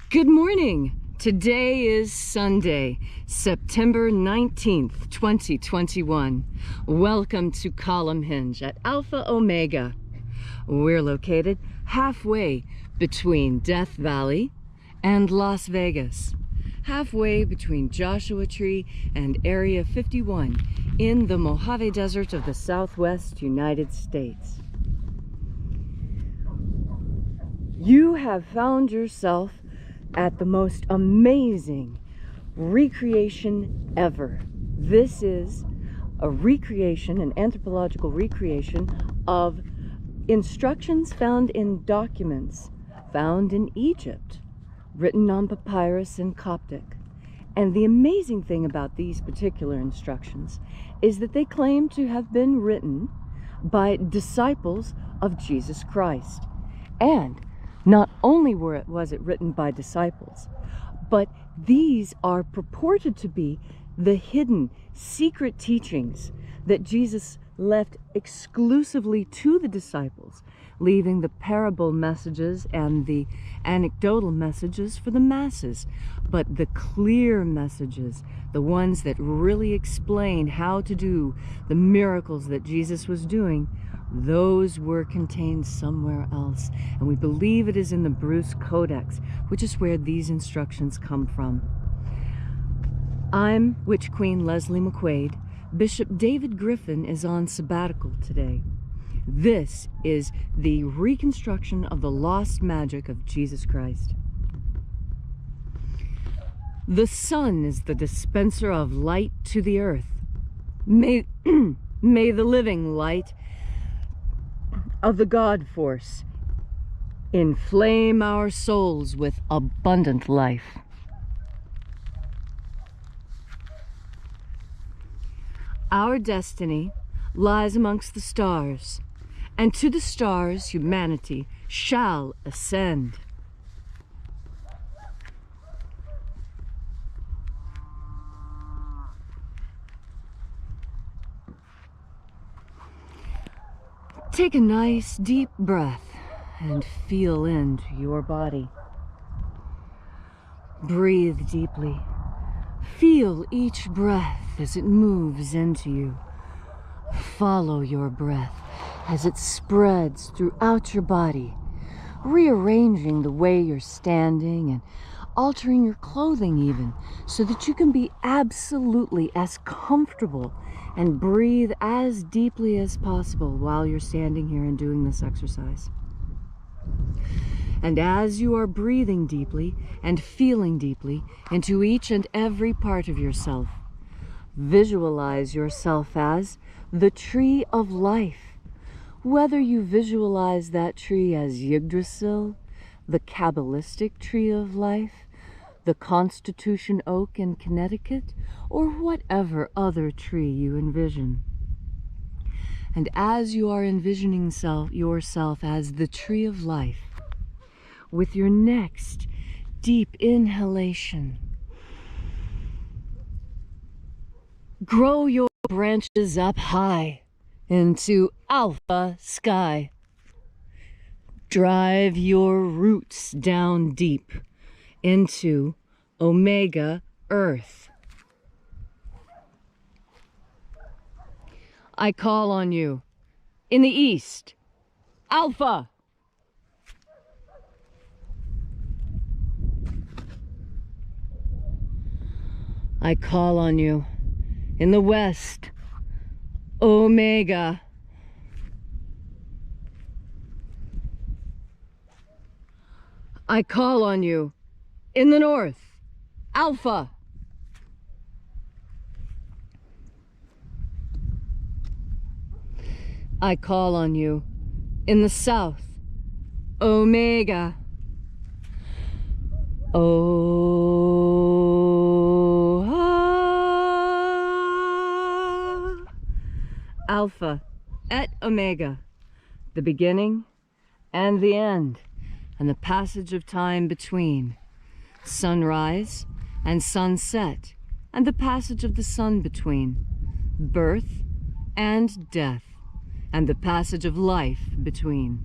Good morning. Today is Sunday, September 19th, 2021. Welcome to Column Hinge at Alpha Omega. We're located halfway between Death Valley and Las Vegas, halfway between Joshua Tree and Area 51 in the Mojave Desert of the Southwest United States. You have found yourself at the most amazing recreation ever. This is a recreation, an anthropological recreation of instructions found in documents found in Egypt, written on papyrus in Coptic. And the amazing thing about these particular instructions is that they claim to have been written by disciples of Jesus Christ. And not only was it written by disciples, but these are purported to be the hidden, secret teachings that Jesus left exclusively to the disciples, leaving the parable messages and the anecdotal messages for the masses. But the clear messages, the ones that really explain how to do the miracles that Jesus was doing, those were contained somewhere else, and we believe it is in the Bruce Codex, which is where these instructions come from. I'm Witch Queen Leslie McQuade. Bishop David Griffin is on sabbatical today. This is the reconstruction of the lost magic of Jesus Christ. The sun is the dispenser of light to the earth. May the living light of the God force inflame our souls with abundant life. Our destiny lies amongst the stars, and to the stars humanity shall ascend. Take a nice deep breath and feel into your body. Breathe deeply. Feel each breath as it moves into you. Follow your breath as it spreads throughout your body, rearranging the way you're standing and altering your clothing even, so that you can be absolutely as comfortable and breathe as deeply as possible while you're standing here and doing this exercise. And as you are breathing deeply and feeling deeply into each and every part of yourself, visualize yourself as the tree of life. Whether you visualize that tree as Yggdrasil, the Kabbalistic tree of life, the Constitution oak in Connecticut, or whatever other tree you envision. And as you are envisioning yourself as the tree of life, with your next deep inhalation, grow your branches up high into alpha sky. Drive your roots down deep into omega earth. I call on you in the east, alpha. I call on you in the west, omega. I call on you in the north, alpha. I call on you in the south, omega. Alpha et omega, the beginning and the end, and the passage of time between, sunrise and sunset, and the passage of the sun between, birth and death, and the passage of life between.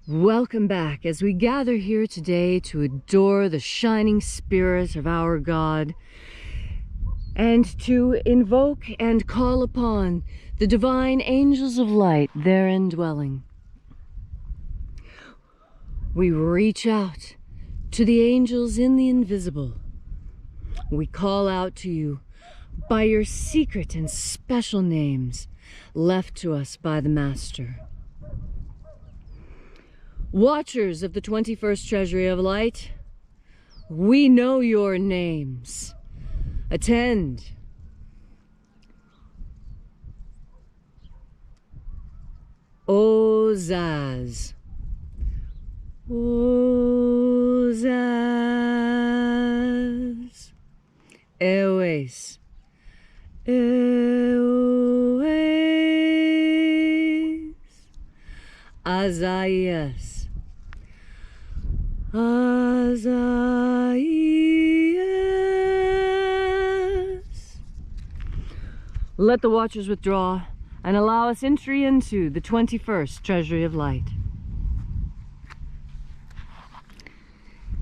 Welcome back as we gather here today to adore the shining spirit of our God and to invoke and call upon the divine angels of light therein dwelling. We reach out to the angels in the invisible. We call out to you by your secret and special names left to us by the Master. Watchers of the 21st Treasury of Light, we know your names. Attend. Ozaz. Ozaz. Eoes. Eoes. Azaias. Azaias. Let the watchers withdraw and allow us entry into the 21st Treasury of Light.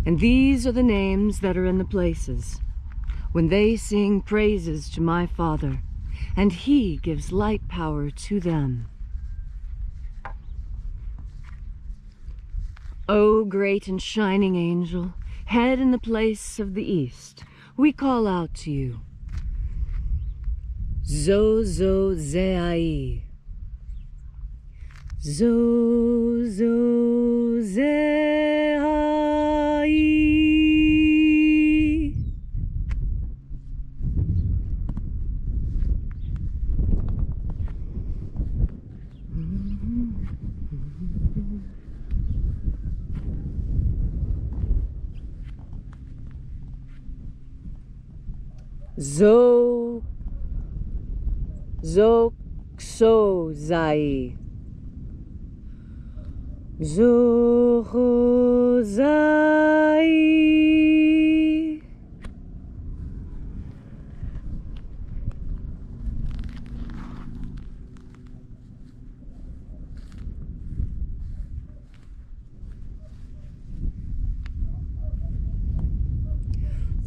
And these are the names that are in the places when they sing praises to my Father, and He gives light power to them. O great and shining angel, head in the place of the east, we call out to you. Zozozei. Zozozei. Zoxozai. Zochozai.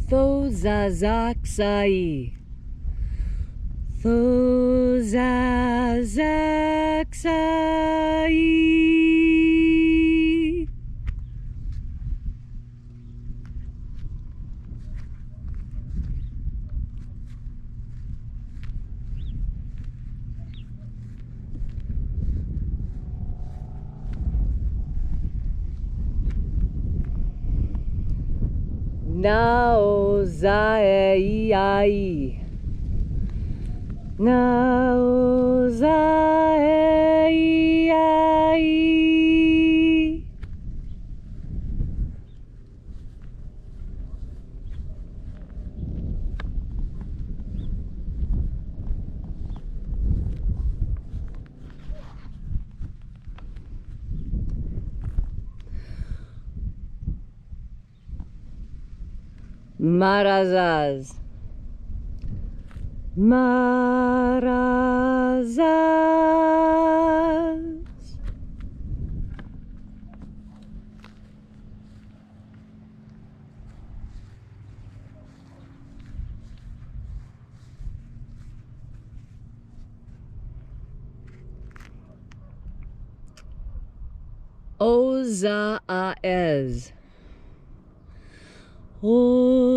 Thozazaxai. Thozazaxai. Naozai. Naozai. Marazaz. Marazaz. Ozaez. Ozaez.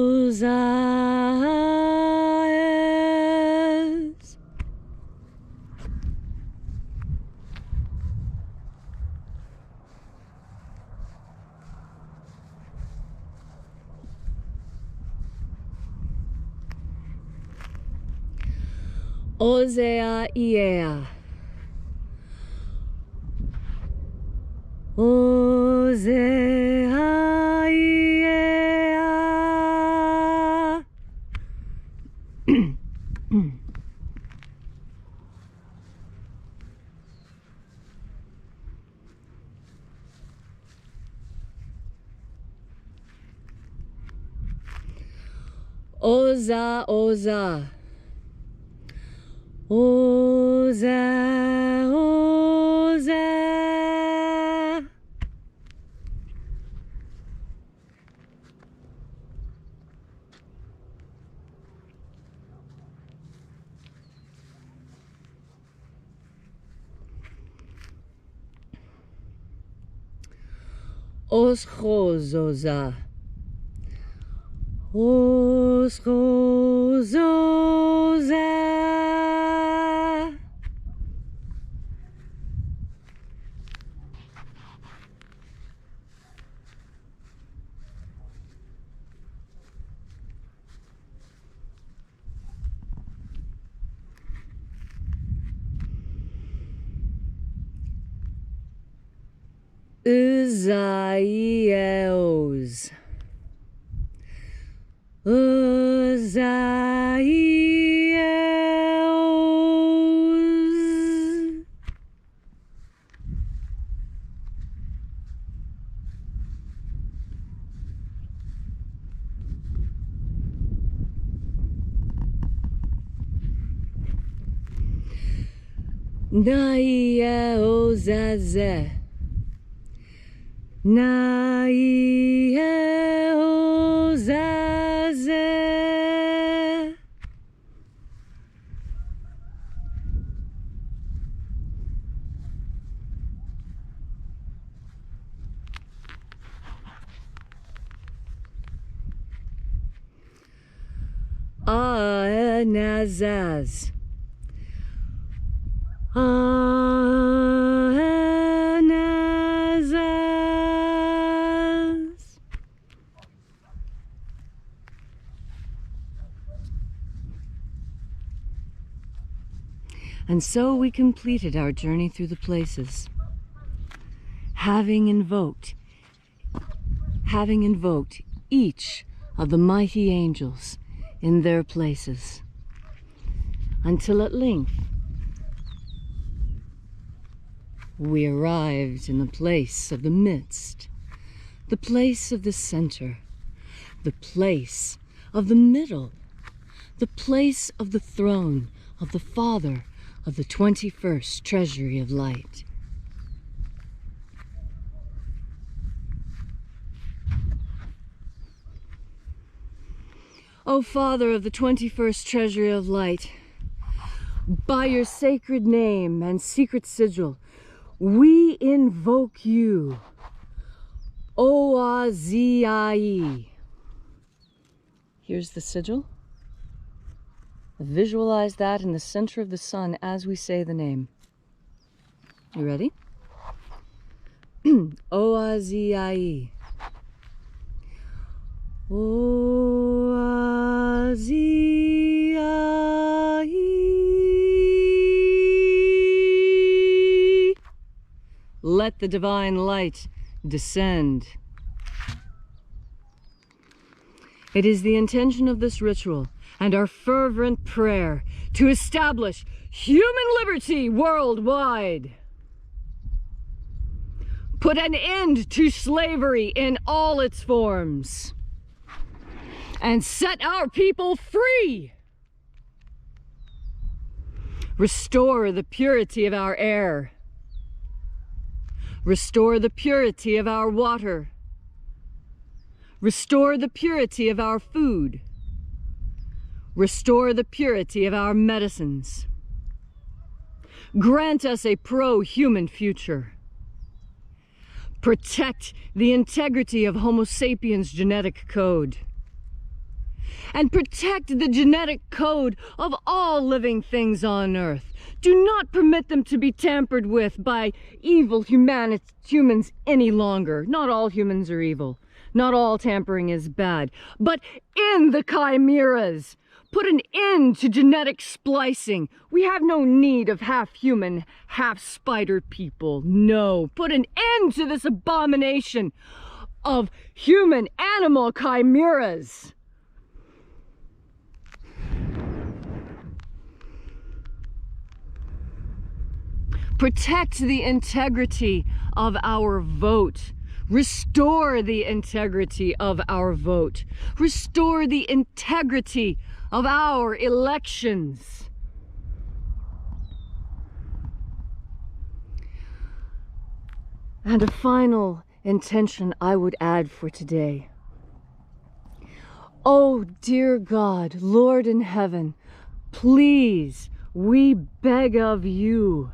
Ozea iea. Ozea iea. Oza, oza. Oza, oza. Oschozoza. Oschozoza. Uzaios. Uzaios. Naieozazeh. Naieozazeh. Aenazaz. Aenazaz. And so we completed our journey through the places, having invoked each of the mighty angels in their places, until at length we arrived in the place of the midst, the place of the center, the place of the middle, the place of the throne of the Father of the 21st Treasury of Light. O Father of the 21st Treasury of Light, by your sacred name and secret sigil, we invoke you, Oazii. Here's the sigil. Visualize that in the center of the sun as we say the name. You ready? Oazii. Oazii. Let the divine light descend. It is the intention of this ritual and our fervent prayer to establish human liberty worldwide. Put an end to slavery in all its forms, and set our people free. Restore the purity of our air. Restore the purity of our water. Restore the purity of our food. Restore the purity of our medicines. Grant us a pro-human future. Protect the integrity of Homo sapiens' genetic code. And protect the genetic code of all living things on Earth. Do not permit them to be tampered with by evil humans any longer. Not all humans are evil. Not all tampering is bad. But in the chimeras, put an end to genetic splicing. We have no need of half-human, half-spider people. No. Put an end to this abomination of human-animal chimeras. Protect the integrity of our vote. Restore the integrity of our vote. Restore the integrity of our elections. And a final intention I would add for today. Oh, dear God, Lord in heaven, please, we beg of you,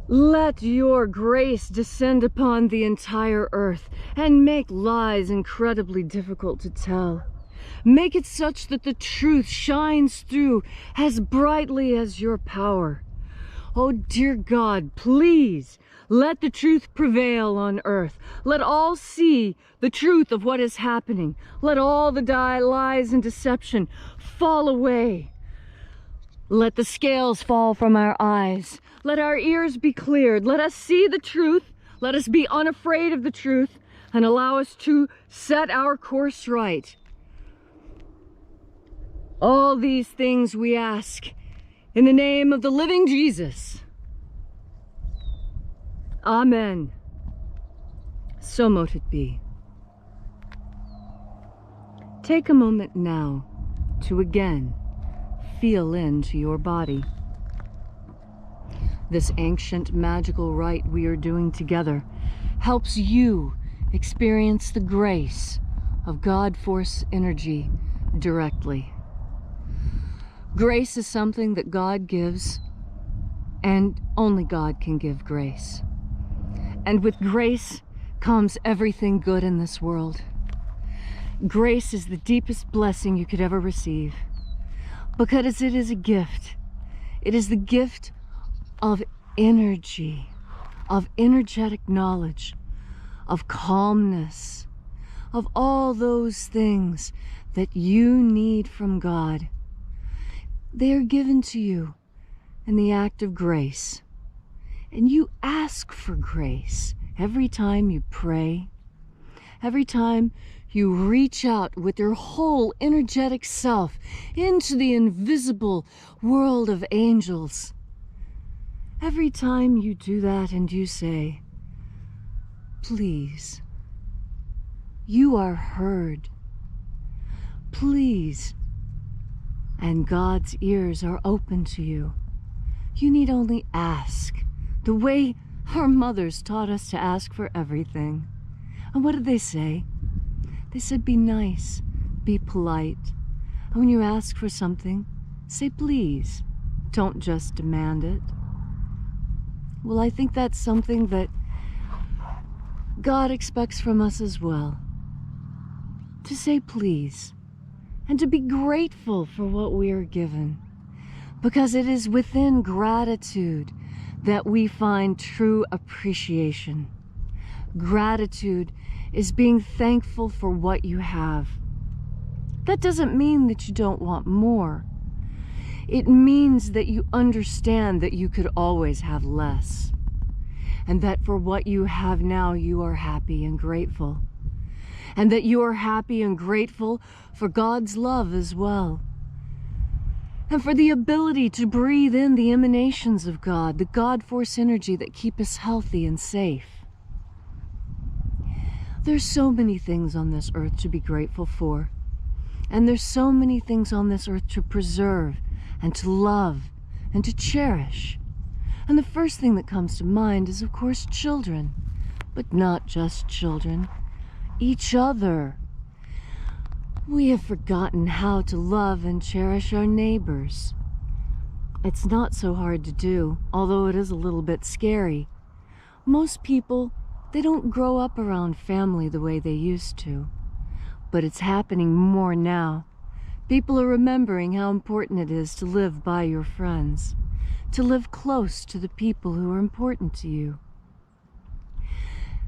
Let your grace descend upon the entire earth and make lies incredibly difficult to tell. Make it such that the truth shines through as brightly as your power. Oh, dear God, please let the truth prevail on earth. Let all see the truth of what is happening. Let all the lies and deception fall away. Let the scales fall from our eyes. Let our ears be cleared. Let us see the truth. Let us be unafraid of the truth and allow us to set our course right. All these things we ask in the name of the living Jesus. Amen. So mote it be. Take a moment now to again feel into your body. This ancient magical rite we are doing together helps you experience the grace of God Force energy directly. Grace is something that God gives, and only God can give grace. And with grace comes everything good in this world. Grace is the deepest blessing you could ever receive, because it is a gift. It is the gift of energy, of energetic knowledge, of calmness, of all those things that you need from God. They are given to you in the act of grace. And you ask for grace every time you pray, every time you reach out with your whole energetic self into the invisible world of angels. Every time you do that and you say, please, you are heard. Please. And God's ears are open to you. You need only ask, the way our mothers taught us to ask for everything. And what did they say? They said, be nice, be polite. And when you ask for something, say please. Don't just demand it. Well, I think that's something that God expects from us as well. To say please. And to be grateful for what we are given. Because it is within gratitude that we find true appreciation. Gratitude is being thankful for what you have. That doesn't mean that you don't want more. It means that you understand that you could always have less. And that for what you have now, you are happy and grateful. And that you are happy and grateful for God's love as well. And for the ability to breathe in the emanations of God, the God Force energy that keep us healthy and safe. There's so many things on this earth to be grateful for. And there's so many things on this earth to preserve and to love and to cherish. And the first thing that comes to mind is, of course, children. But not just children. Each other. We have forgotten how to love and cherish our neighbors. It's not so hard to do, although it is a little bit scary. Most people, they don't grow up around family the way they used to. But it's happening more now. People are remembering how important it is to live by your friends, to live close to the people who are important to you.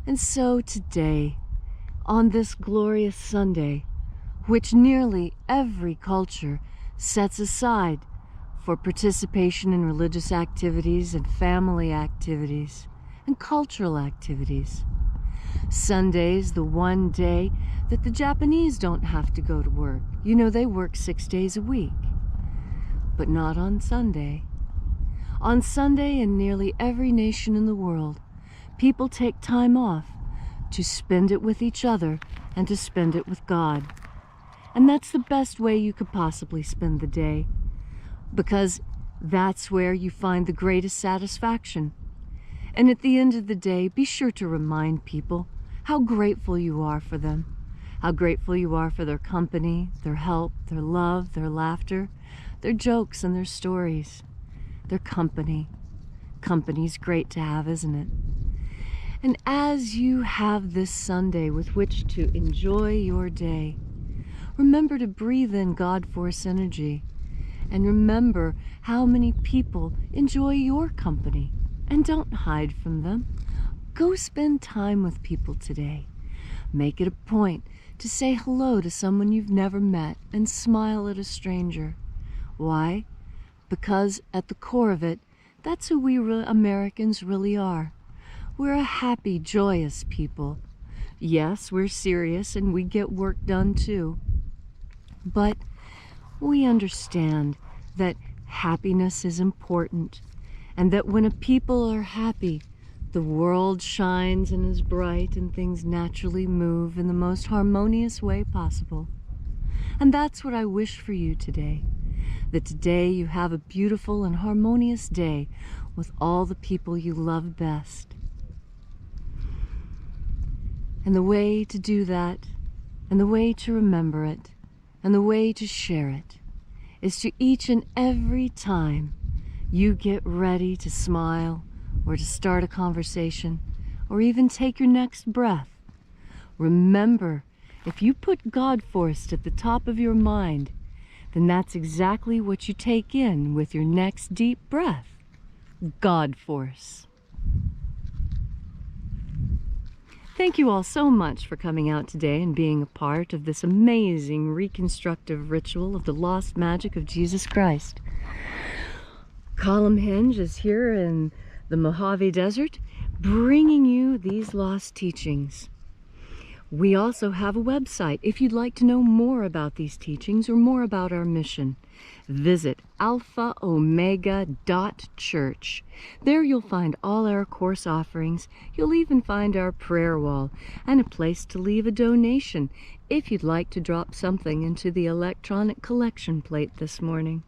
And so today, on this glorious Sunday, which nearly every culture sets aside for participation in religious activities and family activities and cultural activities. Sunday's the one day that the Japanese don't have to go to work. You know, they work 6 days a week, but not on Sunday. On Sunday, in nearly every nation in the world, people take time off to spend it with each other and to spend it with God. And that's the best way you could possibly spend the day, because that's where you find the greatest satisfaction. And at the end of the day, be sure to remind people how grateful you are for them, how grateful you are for their company, their help, their love, their laughter, their jokes and their stories, their company. Company's great to have, isn't it? And as you have this Sunday with which to enjoy your day, remember to breathe in God Force energy. And remember how many people enjoy your company. And don't hide from them. Go spend time with people today. Make it a point to say hello to someone you've never met and smile at a stranger. Why? Because at the core of it, that's who we Americans really are. We're a happy, joyous people. Yes, we're serious and we get work done too. But we understand that happiness is important, and that when a people are happy, the world shines and is bright and things naturally move in the most harmonious way possible. And that's what I wish for you today. That today you have a beautiful and harmonious day with all the people you love best. And the way to do that, and the way to remember it, and the way to share it, is to each and every time you get ready to smile, or to start a conversation, or even take your next breath, remember, if you put God Force at the top of your mind, then that's exactly what you take in with your next deep breath. God Force. Thank you all so much for coming out today and being a part of this amazing reconstructive ritual of the lost magic of Jesus Christ. Column Hinge is here in the Mojave Desert, bringing you these lost teachings. We also have a website if you'd like to know more about these teachings or more about our mission. Visit alphaomega.church. There you'll find all our course offerings. You'll even find our prayer wall and a place to leave a donation if you'd like to drop something into the electronic collection plate this morning.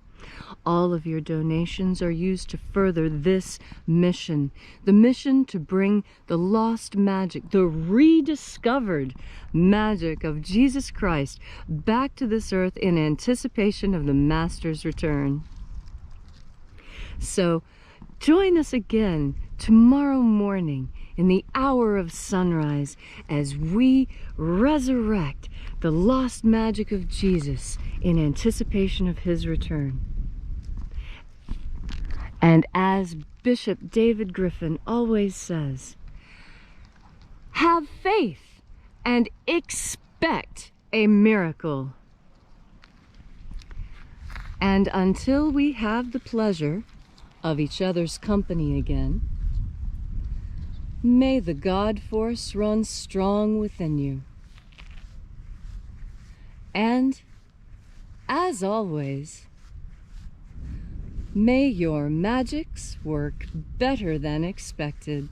All of your donations are used to further this mission, the mission to bring the lost magic, the rediscovered magic of Jesus Christ back to this earth in anticipation of the Master's return. So join us again tomorrow morning in the hour of sunrise as we resurrect the lost magic of Jesus in anticipation of his return. And as Bishop David Griffin always says, have faith and expect a miracle. And until we have the pleasure of each other's company again, may the God Force run strong within you. And, as always, may your magics work better than expected.